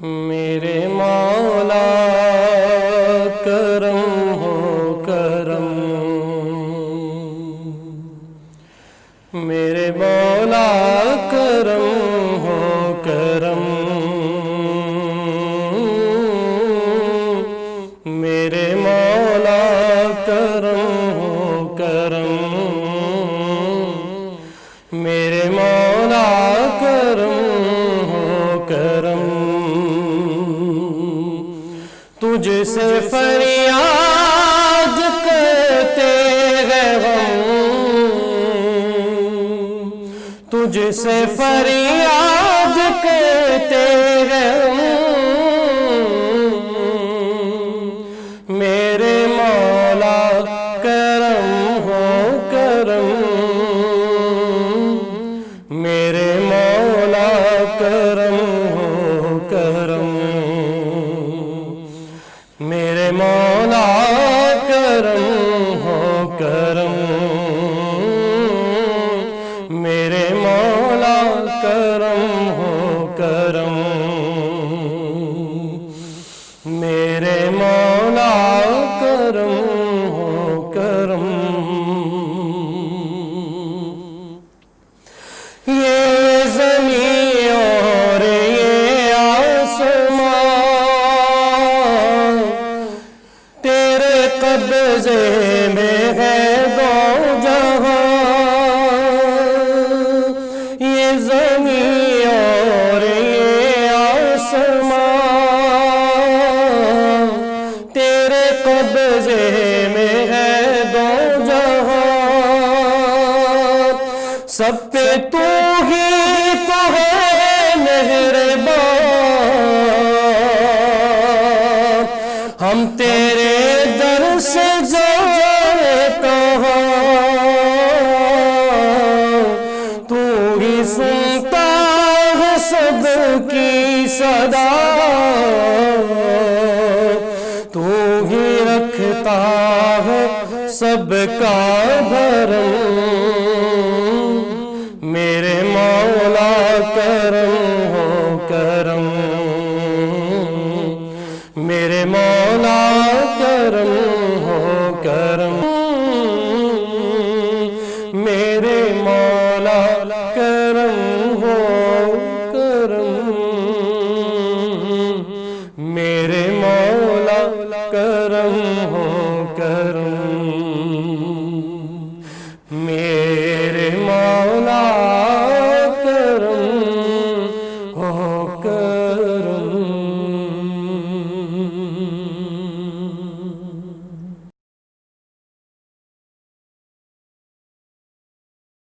मेरे मौला करम हो करम, मेरे मौला करम हो करम, मेरे मौला करम हो करम, मेरे मौला करम हो करम। तुझसे फरियाद करते हैं हम, तुझसे फरियाद करते हैं हम, मेरे मौला करम हो करम, मेरे मौला करम हो करम, मेरे मौला करम हो करम, मेरे मौला करम हो करम, मेरे मौला करम हो करम। ये ज़मीन और ये आसमां तेरे कब्ज़े में है दो जहां, ये ज़मीन और ये आसमां तेरे कब्ज़े में है दो जहां, सब पे तू ही तो है मेहरबान, हम तेरे दर से जाए कहाँ, तू ही सुनता है सबकी सदा, तू ही रखता है सबका भरम, मेरे मौला करम